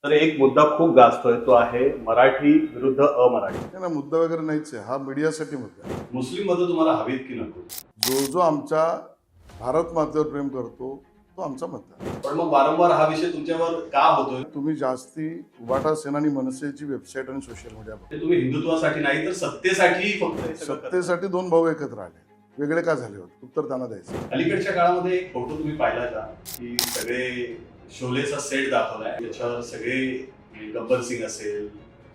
तर एक मुद्दा खूप गाजतोय तो आहे मराठी विरुद्ध अमराठी. नाही ना, मुद्दा वगैरे नाहीच आहे. हा मीडियासाठी मुद्दा आहे. मुस्लिम मतं तुम्हाला हवीत की नको? जो जो आमच्या भारत मातेवर प्रेम करतो तो आमचा मुद्दा आहे. पण मग वारंवार हा विषय तुमच्यावर का होतोय? तुम्ही जास्ती उबाटा सेना आणि मनसेची वेबसाईट आणि सोशल मीडिया ते तुम्ही हिंदुत्वासाठी नाही तर सत्तेसाठी फक्त हे सगळं करताय. सत्तेसाठी दोन भाऊ एकत्र आले, वेगळे का झाले होते, उत्तर त्यांना द्यायचं. अलीकडच्या काळामध्ये एक फोटो तुम्ही पाहिला का की सगळे शोलेचा सेट दाखवलाय त्याच्यावर सगळे म्हणजे गब्बर सिंग असेल,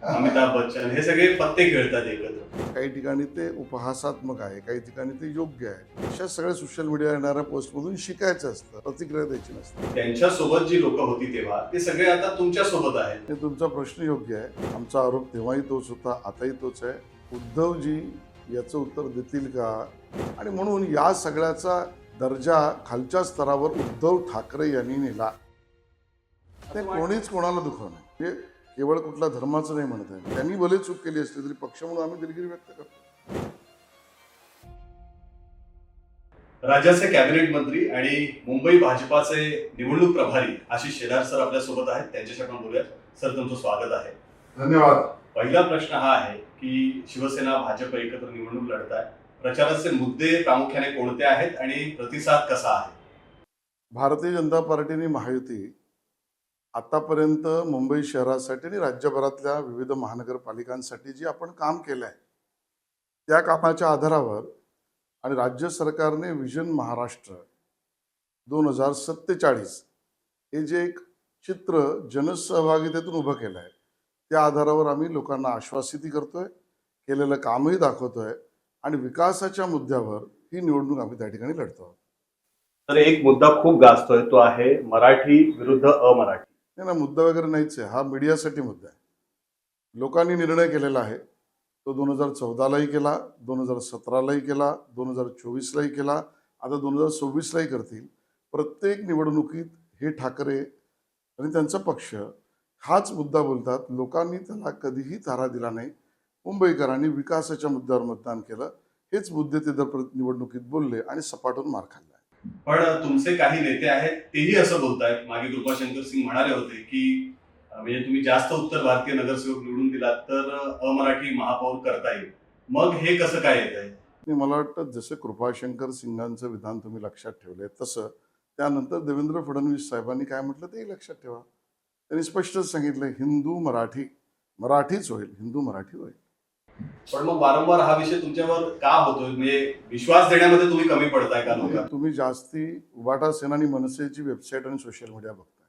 अमिताभ बच्चन हे सगळे पत्ते खेळतात एकत्र. काही ठिकाणी ते उपहासात्मक आहे, काही ठिकाणी ते योग्य आहे. अशा सगळ्या सोशल मीडिया येणाऱ्या पोस्टमधून शिकायचं असतं, प्रतिक्रिया द्यायची नसते. त्यांच्यासोबत जी लोक होती तेव्हा ते सगळे आता तुमच्या सोबत आहेत. हे तुमचा प्रश्न योग्य आहे. आमचा आरोप तेव्हाही तोच होता, आताही तोच आहे. उद्धवजी याचं उत्तर देतील का? आणि म्हणून या सगळ्याचा दर्जा खालच्या स्तरावर उद्धव ठाकरे यांनी नेला. ते कोणीच कोणाला दुखवणार नाही. हे केवळ कुठल्या धर्माचं नाही म्हणत आहे. त्यांनी भले चूक केली असली तरी पक्ष म्हणून आम्ही दिलगिरी व्यक्त करतो. राज्याचे कॅबिनेट मंत्री आणि मुंबई भाजपाचे निवडणूक प्रभारी आशिष शेलार सर आपल्या सोबत आहेत. त्यांच्याशी आपण बोलूयात. सर, तुमचं स्वागत आहे. धन्यवाद. पहिला प्रश्न हा आहे की शिवसेना भाजप एकत्र निवडणूक लढत आहे. प्रचाराचे मुद्दे प्रामुख्याने कोणते आहेत आणि प्रतिसाद कसा आहे? भारतीय जनता पार्टीने महायुती आतापर्यंत मुंबई शहरासाठी आणि राज्यभरातल्या विविध महानगरपालिकांसाठी जे आपण काम केलं आहे त्या कामाच्या आधारावर आणि राज्य सरकारने विजन महाराष्ट्र 2047 हे जे एक चित्र जनसहभागितेतून उभं केलं आहे त्या आधारावर आम्ही लोकांना आश्वासिती करतोय, केलेलं कामही दाखवतोय आणि विकासाच्या मुद्द्यावर ही निवडणूक आम्ही त्या ठिकाणी लढतो आहोत. तर एक मुद्दा खूप गाजतोय तो आहे मराठी विरुद्ध अमराठी. नाही ना, मुद्दा वगैरे नाहीच आहे. हा मीडियासाठी मुद्दा आहे. लोकांनी निर्णय केलेला आहे. तो 2014लाही केला, 2017लाही केला, 2024लाही केला, आता 2026लाही करतील. प्रत्येक निवडणुकीत हे ठाकरे आणि त्यांचा पक्ष हाच मुद्दा बोलतात. लोकांनी त्याला कधीही थारा दिला नाही. मुंबईकरांनी विकासाच्या मुद्द्यावर मतदान केलं. हेच मुद्दे ते दर निवडणुकीत बोलले आणि सपाटून मार खाल्ला. पण तुमचे काही नेते आहेत तेही असं बोलतायत. मागे कृपाशंकर सिंग म्हणाले होते की म्हणजे तुम्ही जास्त उत्तर भारतीय नगरसेवक निवडून दिलात तर अमराठी महापौर करता येईल. मग हे कसं काय येत आहे? आणि मला वाटतं जसं कृपाशंकर सिंगांचं विधान तुम्ही लक्षात ठेवलंय तसं त्यानंतर देवेंद्र फडणवीस साहेबांनी काय म्हटलं तेही लक्षात ठेवा. त्यांनी स्पष्टच सांगितलं हिंदू मराठी, मराठीच होईल, हिंदू मराठी होईल. पण मग वारंवार हा विषय तुमच्यावर का होतोय? म्हणजे विश्वास देण्यामध्ये तुम्ही कमी पडताय का लोकांना? तुम्ही जास्ती उबाटा सेना आणि मनसेची वेबसाईट आणि सोशल मीडिया बघताय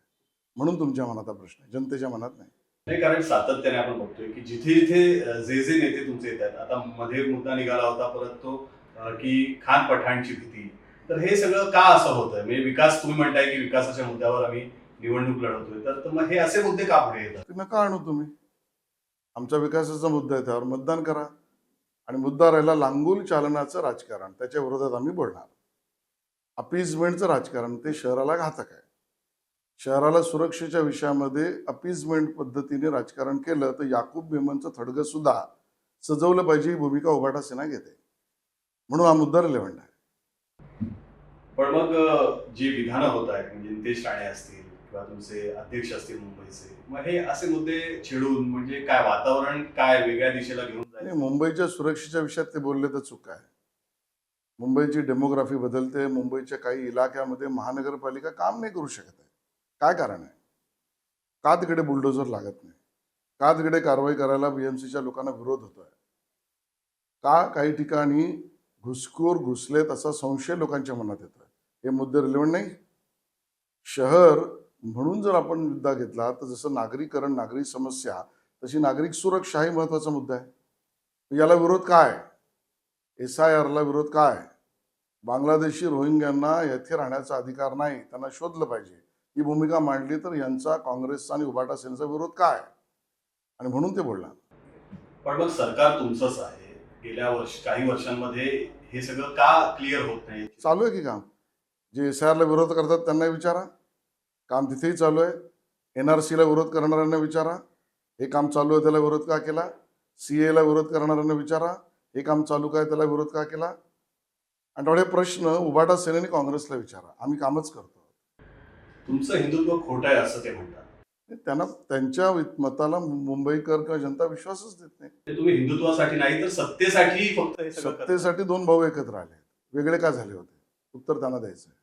म्हणून तुमच्या मनात हा प्रश्न आहे, जनतेच्या मनात नाही. नाही, कारण सातत्याने आपण बघतोय की जिथे जिथे जे नेते तुमचे येत आहेत, आता मध्ये मुद्दा निघाला होता परत तो की खान पठाणची भीती. तर हे सगळं का असं होतंय? म्हणजे विकास तुम्ही म्हणताय की विकासाच्या मुद्द्यावर आम्ही निवडणूक लढवतोय, तर मग हे असे मुद्दे का पुढे येतात? ते नका आणू तुम्ही. आमच्या विकासाचा मुद्दा आहे, त्यावर मतदान करा. आणि मुद्दा राहिला लांगुल चालनाचं राजकारण, त्याच्या विरोधात आम्ही बोलणार. अपीजमेंटचं राजकारण ते शहराला घातक आहे. शहराला सुरक्षेच्या विषयामध्ये अपीजमेंट पद्धतीने राजकारण केलं तर याकूब मेमनचं थडगं सुद्धा सजवलं पाहिजे ही भूमिका उबाटा सेना घेते. म्हणून हा मुद्दा रिलेव्हंट आहे. पण मग जी विधानं होत आहेत म्हणजे नितेश राणे असतील किंवा तुमचे अध्यक्ष असतील मुंबईचे, मग हे असे मुद्दे छेडून म्हणजे काय वातावरण काय वेगळ्या दिशेला घेऊन आणि जायचं? मुंबईच्या सुरक्षेच्या विषयात ते बोलले तर चूक आहे. मुंबईची डेमोग्राफी बदलते. मुंबईच्या काही इलाक्यामध्ये महानगरपालिका काम नाही करू शकत आहे. काय कारण आहे? का तिकडे बुलडोझर लागत नाही? का तिकडे कारवाई करायला BMCच्या लोकांना विरोध होतोय? का काही ठिकाणी घुसखोर घुसलेत असा संशय लोकांच्या मनात येतोय? हे मुद्दे रिलेव्हंट नाही. शहर म्हणून जर आपण मुद्दा घेतला तर जसं नागरीकरण, नागरी समस्या तशी नागरिक सुरक्षा ही महत्वाचा मुद्दा आहे. याला विरोध काय? SIRला विरोध काय? बांगलादेशी रोहिंग्यांना येथे राहण्याचा अधिकार नाही, त्यांना शोधलं पाहिजे ही भूमिका मांडली तर यांचा काँग्रेसचा आणि उबाटा सेनेचा विरोध काय? आणि म्हणून ते बोलणार. पण मग सरकार तुमचंच आहे. गेल्या काही वर्षांमध्ये हे सगळं का क्लिअर होत नाही? चालू आहे की काम? जे SIRला विरोध करतात त्यांना विचारा. काम तिथेही चालू आहे. NRCला विरोध करणाऱ्यांना विचारा. हे काम चालू आहे त्याला विरोध का केला? CAला विरोध करणाऱ्यांना विचारा. हे काम चालू काय त्याला विरोध का केला? आणि थोडे प्रश्न उबाटा सेनेने काँग्रेसला विचारा. आम्ही कामच करतो. तुमचं हिंदुत्व खोटं आहे असं ते म्हणतात. त्यांना त्यांच्या मताला मुंबईकर किंवा जनता विश्वासच देत नाही. म्हणजे तुम्ही हिंदुत्वासाठी नाही तर सत्तेसाठी फक्त हे सगळं करता. सत्तेसाठी दोन भाऊ एकत्र आले, वेगळे का झाले होते? उत्तर त्यांना द्यायचं आहे.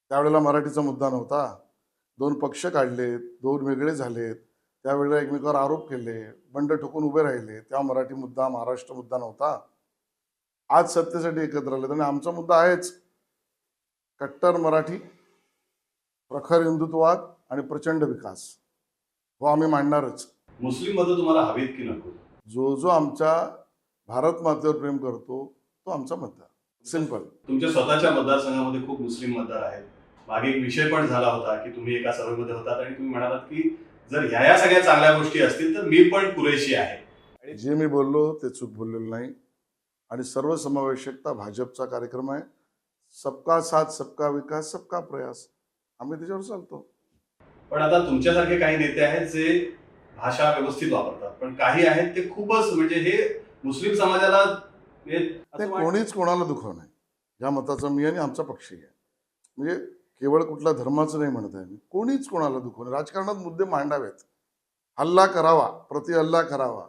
त्यावेळेला मराठीचा मुद्दा नव्हता. दोन पक्ष काढलेत, दोन वेगळे झालेत, त्यावेळेला एकमेकावर आरोप केले, बंड ठोकून उभे राहिले, तेव्हा मराठी मुद्दा, महाराष्ट्र मुद्दा नव्हता. आज सत्तेसाठी एकत्र आले आणि आमचा मुद्दा आहेच, कट्टर मराठी, प्रखर हिंदुत्ववाद आणि प्रचंड विकास. हो आम्ही मांडणारच. मुस्लिम मतं तुम्हाला हवीत की नको? जो जो आमच्या भारत मातेवर प्रेम करतो तो आमचा मतदार. सिंपल. तुमच्या स्वतःच्या मतदारसंघामध्ये खूप मुस्लिम मतदार आहेत. मागे एक विषय पण झाला होता की तुम्ही एका सभेमध्ये होतात आणि तुम्ही म्हणालात की जर ह्या सगळ्या चांगल्या गोष्टी असतील तर मी पण पुरेशी आहे. जे मी बोललो ते चूक बोललेलं नाही. आणि सर्वसमावेशकता भाजपचा कार्यक्रम आहे. सबका साथ, सबका विकास, सबका प्रयास. आम्ही त्याच्यावर चालतो. पण आता तुमच्यासारखे काही नेते आहेत जे भाषा व्यवस्थित वापरतात, पण काही आहेत ते खूपच म्हणजे हे मुस्लिम समाजाला हे असं ते वाटतं. कोणीच कोणाला दुखवणार नाही. या मताचा मी आणि आमचा पक्षी आहे. म्हणजे केवळ कुठल्या धर्माचं नाही म्हणत आहे मी. कोणीच कोणाला दुखवणार. राजकारणात मुद्दे मांडावेत, हल्ला करावा, प्रति हल्ला करावा,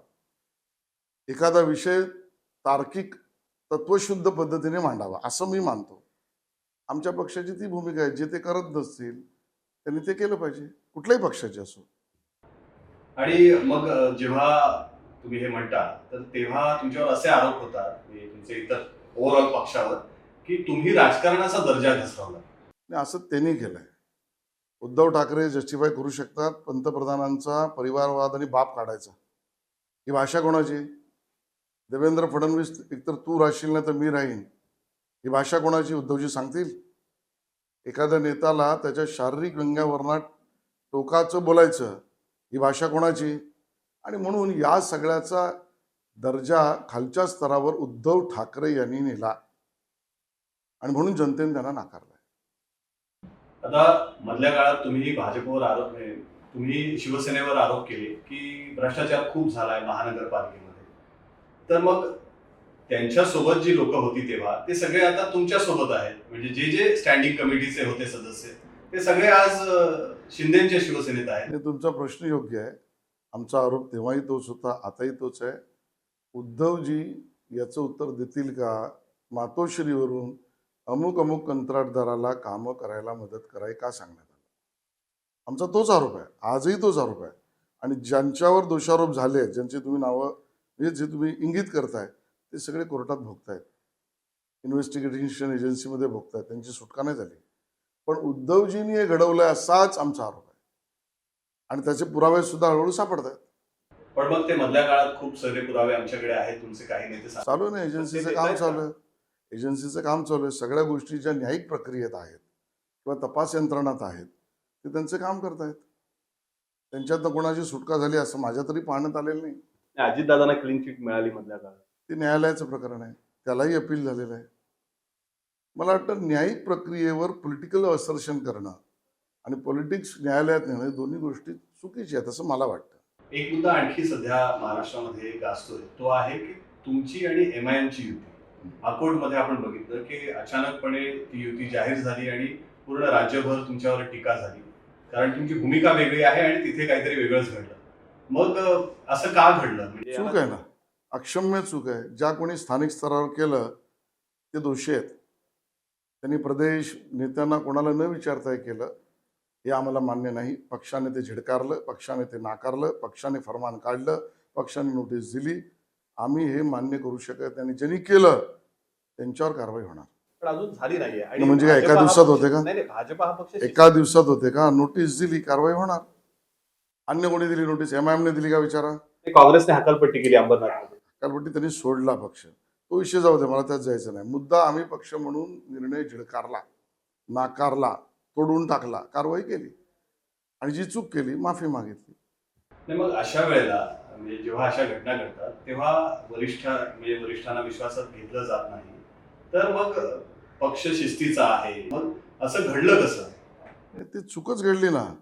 एखादा विषय तार्किक तत्वशुद्ध पद्धतीने मांडावा असं मी मानतो. आमच्या पक्षाची ती भूमिका आहे. जे ते करत नसतील त्यांनी ते केलं पाहिजे, कुठल्याही पक्षाचे असो. आणि मग जेव्हा तुम्ही हे म्हणता तर तेव्हा तुमच्यावर असे आरोप होतात म्हणजे तुमचे इतर ओव्हरऑल पक्षावर की तुम्ही राजकारणाचा दर्जा घसरवला. आणि असं त्यांनी केलंय. उद्धव ठाकरे जस्टिफाय करू शकतात पंतप्रधानांचा परिवारवाद आणि बाप काढायचा. ही भाषा कोणाची? देवेंद्र फडणवीस एकतर तू राहशील ना तर मी राहीन, ही भाषा कोणाची? उद्धवजी सांगतील. एखाद्या नेत्याला त्याच्या शारीरिक व्यंग्यावरणात टोकाचं बोलायचं, ही भाषा कोणाची? आणि म्हणून या सगळ्याचा दर्जा खालच्या स्तरावर उद्धव ठाकरे यांनी नेला आणि म्हणून जनतेने त्यांना नाकारला. आता मधल्या काळात तुम्ही भाजपवर आरोप तुम्ही शिवसेनेवर आरोप केले की भ्रष्टाचार खूप झालाय महानगरपालिकेमध्ये. तर मग त्यांच्यासोबत जी लोक होती तेव्हा ते सगळे आता तुमच्या सोबत आहेत. म्हणजे जे जे स्टँडिंग कमिटीचे होते सदस्य ते सगळे आज शिंदेच्या शिवसेनेत आहेत. आणि तुमचा प्रश्न योग्य आहे. आमचा आरोप तेव्हाही तोच होता, आताही तोच आहे. उद्धवजी याचं उत्तर देतील का? मातोश्रीवरून अमुक अमुक कंत्राटदाराला कामं करायला मदत कराय का सांगण्यात आलं? आमचा तोच आरोप आहे, आजही तोच आरोप आहे. आणि ज्यांच्यावर दोषारोप झाले, ज्यांची तुम्ही नावं म्हणजे जे तुम्ही इंगित करताय ते सगळे कोर्टात भोगतायत, इन्व्हेस्टिगेशन एजन्सीमध्ये भोगतायत, त्यांची सुटका नाही झाली. पण उद्धवजींनी हे घडवलंय असाच आमचा आरोप आहे आणि त्याचे पुरावे सुद्धा हळूहळू सापडत आहेत. पण मग ते मधल्या काळात खूप सगळे पुरावे आमच्याकडे आहेत तुमचे काही नेते सांगतात. चालू आहे ना, एजन्सीचं काम चालू आहे. एजन्सीचं काम चालू आहे. सगळ्या गोष्टी ज्या न्यायिक प्रक्रियेत आहेत किंवा तपास यंत्रणात आहेत ते त्यांचं काम करतायत. त्यांच्यातनं कोणाची सुटका झाली असं माझ्या तरी पाहण्यात आलेलं नाही. अजितदादांना क्लीन चिट मिळाली मधल्या काळात. ते न्यायालयाचं प्रकरण आहे, त्यालाही अपील झालेलं आहे. मला वाटतं न्यायिक प्रक्रियेवर पॉलिटिकल असर्शन करणं आणि पॉलिटिक्स न्यायालयात नेणं दोन्ही गोष्टी चुकीच्या आहेत असं मला वाटतं. एक मुद्दा आणखी सध्या महाराष्ट्रामध्ये गाजतोय तो आहे की तुमची आणि MIMची युती. अकोटमध्ये आपण बघितलं की अचानकपणे ती युती जाहीर झाली आणि पूर्ण राज्यभर तुमच्यावर टीका झाली कारण तुमची भूमिका वेगळी आहे आणि तिथे काहीतरी वेगळंच घडलं. मग असं का घडलं? म्हणजे चूक आहे ना, अक्षम्य चूक आहे. ज्या कोणी स्थानिक स्तरावर केलं ते दोषी आहेत. त्यांनी प्रदेश नेत्यांना कोणाला न विचारता हे केलं, हे आम्हाला मान्य नाही. पक्षाने ते झिडकारलं, पक्षाने ते नाकारलं, पक्षाने फरमान काढलं, पक्षाने नोटीस दिली. आम्ही हे मान्य करू शकत आणि ज्यांनी केलं त्यांच्यावर कारवाई होणार. पण अजून झाली नाहीये. आणि म्हणजे काय एका भाजप हा दिवसात पक्ष- होते का? नाही भाजप हा पक्ष एका दिवसात होते का? नोटीस दिली, कारवाई होणार. अन्य कोणी दिली नोटीस? MIMने दिली का विचारा? काँग्रेसने हकालपट्टी केली अंबरनाथ. हकालपट्टी त्यांनी सोडला पक्ष. तो विषय जाऊ दे, मला त्यात जायचं नाही. मुद्दा आम्ही पक्ष म्हणून निर्णय झिडकारला, नाकारला, तोडून टाकला, कारवाई केली आणि जी चूक केली माफी मागितली. नाही मग अशा वेळेला म्हणजे जेव्हा अशा घटना घडतात तेव्हा वरिष्ठांना विश्वासात घेतलं जात नाही. तर मग पक्ष शिस्तीचा आहे, मग असं घडलं कसं? ते चूकच घडली ना.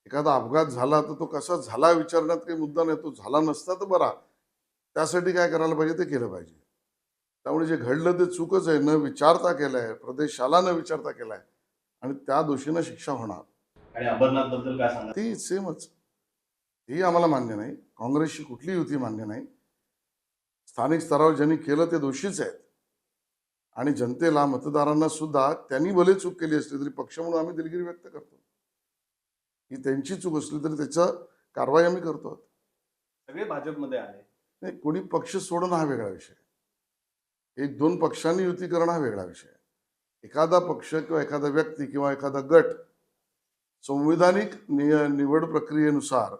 एखादा अपघात झाला तर तो कसा झाला विचारण्यात काही मुद्दा नाही. तो झाला नसता तर बरा, त्यासाठी काय करायला पाहिजे ते केलं पाहिजे. त्यामुळे जे घडलं ते चूकच आहे. न विचारता केलं आहे, प्रदेशाला न विचारता केलं आहे आणि त्या दोषींना शिक्षा होणार. आणि अंबरनाथ बद्दल काय सांगा? ती सेमच. ही आम्हाला मान्य नाही. काँग्रेसची कुठली युती मान्य नाही. स्थानिक स्तरावर ज्यांनी केलं ते दोषीच आहेत. आणि जनतेला, मतदारांना सुद्धा त्यांनी भले चूक केली असली तरी पक्ष म्हणून आम्ही दिलगिरी व्यक्त करतो. ही त्यांची चूक असली तरी त्याचं कारवाई आम्ही करतो. सगळे भाजपमध्ये आले. नाही, कोणी पक्ष सोडणं हा वेगळा विषय. एक दोन पक्षांनी युती करणं हा वेगळा विषय. एखादा पक्ष किंवा एखादा व्यक्ती किंवा एखादा गट संविधानिक निवड प्रक्रियेनुसार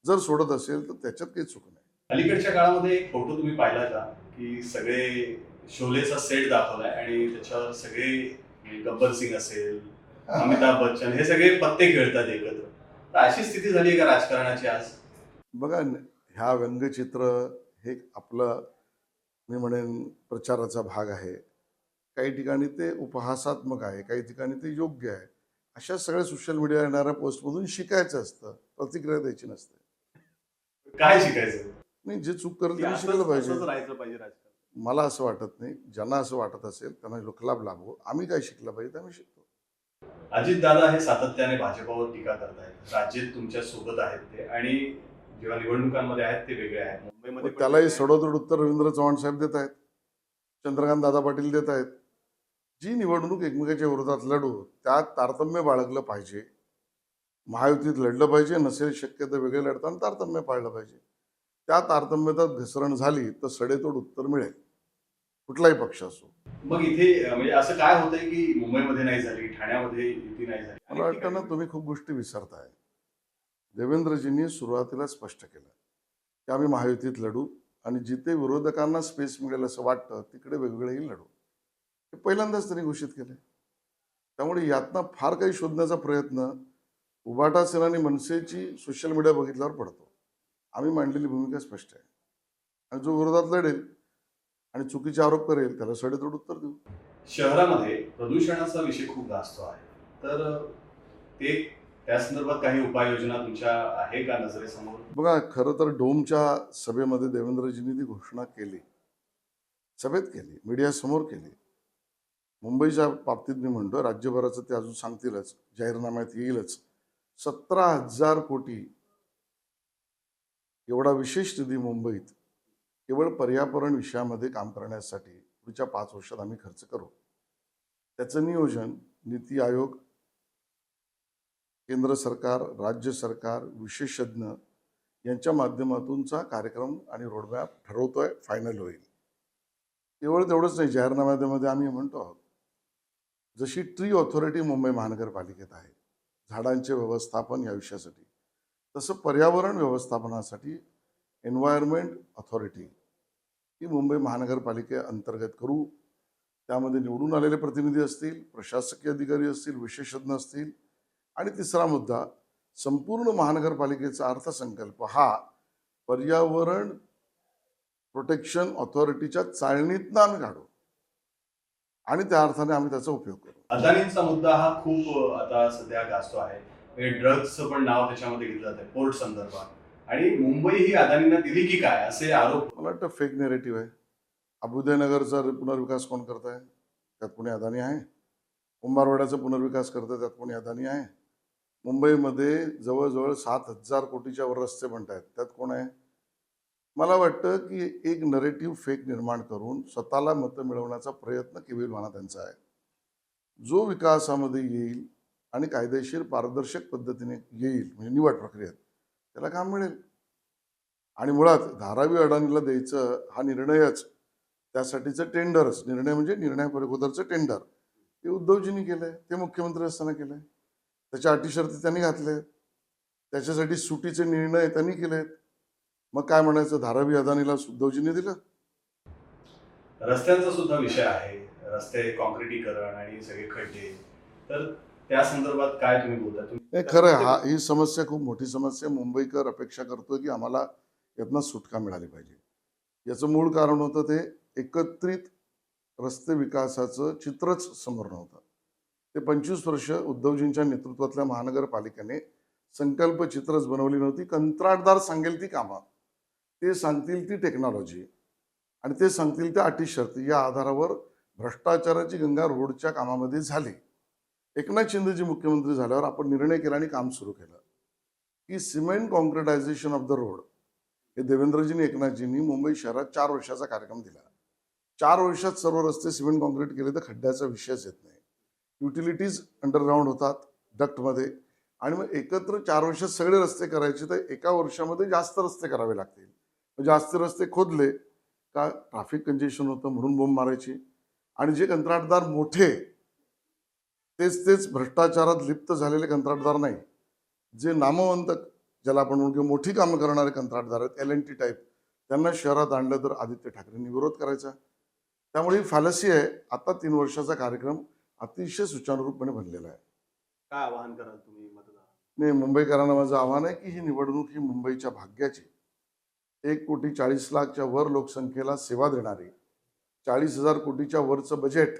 जर सोडत असेल तर त्याच्यात काही चूक नाही. अलीकडच्या काळामध्ये एक फोटो तुम्ही पाहिला का, की सगळे शोलेचा सेट दाखवलाय आणि त्याच्यावर सगळे म्हणजे गब्बर सिंग असेल, अमिताभ बच्चन हे सगळे पत्ते खेळतात एकत्र. तर अशी स्थिती झाली आहे का राजकारणाची आज? बघा ह्या व्यंगचित्र हे आपलं मी म्हणेन प्रचाराचा भाग आहे. काही ठिकाणी ते उपहासात्मक आहे, काही ठिकाणी ते योग्य आहे. अशा सगळ्या सोशल मीडिया येणाऱ्या पोस्टमधून शिकायचं असतं, प्रतिक्रिया द्यायची नसते. काय शिकायचं? नाही, जे चूक करेल की त्यांनी असंच शिकलं पाहिजे. असंच राहायचं पाहिजे राजकारण? मला असं वाटत नाही. ज्यांना असं वाटत असेल त्यांना लुखलाभ लाभो. आम्ही काय शिकलं पाहिजे ते आम्ही शिकतो. अजितदादा हे सातत्याने भाजपावर टीका करतायत. राज्यात तुमच्या सोबत आहेत ते आणि जेव्हा निवडणुकांमध्ये आहेत ते वेगळे आहेत. मुंबईमध्ये मग पण त्यालाही वेगळे आहेत. सडोतड उत्तर रवींद्र चव्हाण साहेब देत आहेत, चंद्रकांत दादा पाटील देत आहेत. जी निवडणूक एकमेकाच्या विरोधात लढू त्यात तारतम्य बाळगलं पाहिजे. महायुतीत लढलं पाहिजे, नसेल शक्य तर वेगळे लढताना तारतम्य पाळलं पाहिजे. त्या तारतम्यात घसरण झाली तर सडेतोड उत्तर मिळेल, कुठलाही पक्ष असो. मग इथे म्हणजे असं काय होतंय की मुंबईमध्ये नाही झाली, ठाण्यामध्ये युती नाही झाली, मला अनेक वाटतं ना ठिकाणी. तुम्ही खूप गोष्टी विसरताय. देवेंद्रजींनी सुरुवातीला स्पष्ट केलं की आम्ही महायुतीत लढू आणि जिथे विरोधकांना स्पेस मिळेल असं वाटतं तिकडे वेगवेगळेही लढू. हे पहिल्यांदाच त्यांनी घोषित केले. त्यामुळे यातनं फार काही शोधण्याचा प्रयत्न उभाटा सेना आणि मनसेची सोशल मीडिया बघितल्यावर पडतो. आम्ही मांडलेली भूमिका स्पष्ट आहे आणि जो विरोधात लढेल आणि चुकीचे आरोप करेल त्याला सडेतोड उत्तर देऊ. शहरामध्ये प्रदूषणाचा विषय खूप गाजतो आहे. तर ते त्या संदर्भात काही उपाययोजना तुमच्या आहे का नजरेसमोर? बघा, खरं तर डोमच्या सभेमध्ये देवेंद्रजींनी ती घोषणा केली, सभेत केली, मीडियासमोर केली. मुंबईच्या बाबतीत मी म्हणतो राज्यभराचं ते अजून सांगतीलच, जाहीरनाम्यात येईलच. 17,000 कोटी एवढा विशेष निधी मुंबईत केवळ पर्यावरण विषयामध्ये काम करण्यासाठी पुढच्या 5 वर्षात आम्ही खर्च करू. त्याचं नियोजन नीती आयोग, केंद्र सरकार, राज्य सरकार, विशेषज्ञ यांच्या माध्यमातूनचा कार्यक्रम आणि रोडमॅप ठरवतोय, फायनल होईल. केवळ तेवढंच नाही, जाहीरनाम्यामध्ये आम्ही म्हणतो आहोत जशी ट्री ऑथॉरिटी मुंबई महानगरपालिकेत आहे झाडांचे व्यवस्थापन या विषयासाठी, तसं पर्यावरण व्यवस्थापनासाठी एन्व्हायरमेंट ऑथॉरिटी ही मुंबई महानगरपालिकेअंतर्गत करू. त्यामध्ये निवडून आलेले प्रतिनिधी असतील, प्रशासकीय अधिकारी असतील, विशेषज्ञ असतील. आणि तिसरा मुद्दा, संपूर्ण महानगरपालिकेचा अर्थसंकल्प हा पर्यावरण प्रोटेक्शन ऑथॉरिटीच्या चाळणीतनं आम्ही काढू आणि त्या अर्थाने आम्ही त्याचा उपयोग करू. अदानींचा मुद्दा हा खूप आता सध्या गाजतो आहे. म्हणजे ड्रग्जचं पण नाव त्याच्यामध्ये घेतलं जातं पोर्ट संदर्भात आणि मुंबई ही अदानींना दिली की काय असे आरोप. मला वाटतं फेक नेरेटिव्ह आहे. अभुदयनगरचा पुनर्विकास कोण करत आहे? त्यात कोणी अदानी आहे? कुंभारवाड्याचा पुनर्विकास करतं त्यात कोणी अदानी आहे? मुंबईमध्ये जवळजवळ 7,000 कोटीच्या वर रस्ते बनत आहेत, त्यात कोण आहे? मला वाटतं की एक नरेटिव्ह फेक निर्माण करून स्वतःला मतं मिळवण्याचा प्रयत्न केविलवाणा त्यांचा आहे. जो विकासामध्ये येईल आणि कायदेशीर पारदर्शक पद्धतीने येईल म्हणजे निवड प्रक्रियेत त्याला काम मिळेल. आणि मुळात धारावी अडाणीला द्यायचं हा निर्णयच, त्यासाठीचं टेंडरच, निर्णय म्हणजे निर्णयाअगोदरचं टेंडर ते उद्धवजींनी केलंय, ते मुख्यमंत्री असताना केलंय. त्याच्या अटी शर्ती त्यांनी घातल्या, त्याच्यासाठी सुटीचे निर्णय त्यांनी केलेत. मग काय म्हणायचं, धारावी अदानीला उद्धवजींनी दिलं? रस्त्यांचा सुद्धा विषय आहे. रस्ते कॉन्क्रिटीकरण आणि सगळे खड्डे. तर त्या संदर्भात काय तुम्ही बोलता? नाही, खरं आहे, ही समस्या खूप मोठी समस्या. मुंबईकर अपेक्षा करतोय की आम्हाला यातनं सुटका मिळाली पाहिजे. याचं मूळ कारण होतं ते एकत्रित रस्ते विकासाचं चित्रच समोर नव्हतं. ते 25 वर्ष उद्धवजींच्या नेतृत्वातल्या महानगरपालिकेने संकल्प चित्रच बनवली नव्हती. कंत्राटदार सांगेल ती कामं, ते सांगतील ती टेक्नॉलॉजी आणि ते सांगतील त्या अटी शर्ती या आधारावर भ्रष्टाचाराची गंगा रोडच्या कामामध्ये झाली. एकनाथ शिंदेजी मुख्यमंत्री झाल्यावर आपण निर्णय केला आणि काम सुरू केलं की सिमेंट कॉन्क्रिटायझेशन ऑफ द रोड हे देवेंद्रजींनी एकनाथजींनी मुंबई शहरात 4 वर्षाचा कार्यक्रम दिला. 4 वर्षात सर्व रस्ते सिमेंट कॉन्क्रीट केले तर खड्ड्याचा विषयच येत नाही. युटिलिटीज अंडरग्राऊंड होतात डक्टमध्ये आणि मग एकत्र 4 वर्षात सगळे रस्ते करायचे तर एका वर्षामध्ये जास्त रस्ते करावे लागतील. मग जास्त रस्ते खोदले का ट्रॅफिक कंजेशन होतं म्हणून बोंब मारायची आणि जे कंत्राटदार मोठे तेच भ्रष्टाचारात लिप्त झालेले कंत्राटदार नाही, जे नामवंत ज्याला आपण म्हणू किंवा मोठी कामं करणारे कंत्राटदार आहेत LNT टाईप त्यांना शहरात आणलं तर आदित्य ठाकरेंनी विरोध करायचा. त्यामुळे ही फॅलसी आहे. आता 3 वर्षाचा कार्यक्रम अतिशय सुचारूपणे बनलेला आहे. काय आवाहन कराल तुम्ही मतदार? नाही, मुंबईकरांना माझं आव्हान आहे की ही निवडणूक ही मुंबईच्या भाग्याची 1,40,00,000च्या वर लोकसंख्येला सेवा देणारी 40,000 कोटीच्या वरचं बजेट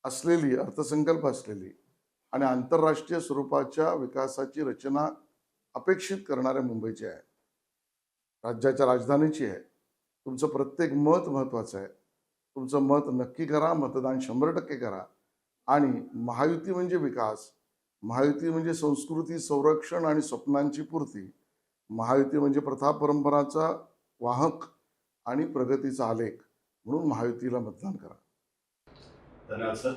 असलेली अर्थसंकल्प असलेली आणि आंतरराष्ट्रीय स्वरूपाच्या विकासाची रचना अपेक्षित करणाऱ्या मुंबईची आहे. राज्याच्या राजधानीची आहे. तुमचं प्रत्येक मत महत्त्वाचं आहे. तुमचं मत नक्की करा, मतदान 100% करा आणि महायुती म्हणजे विकास, महायुती म्हणजे संस्कृती संरक्षण आणि स्वप्नांची पूर्ती, महायुती म्हणजे प्रथा परंपराचा वाहक आणि प्रगतीचा आलेख म्हणून महायुतीला मतदान करा. धन्यवाद सर.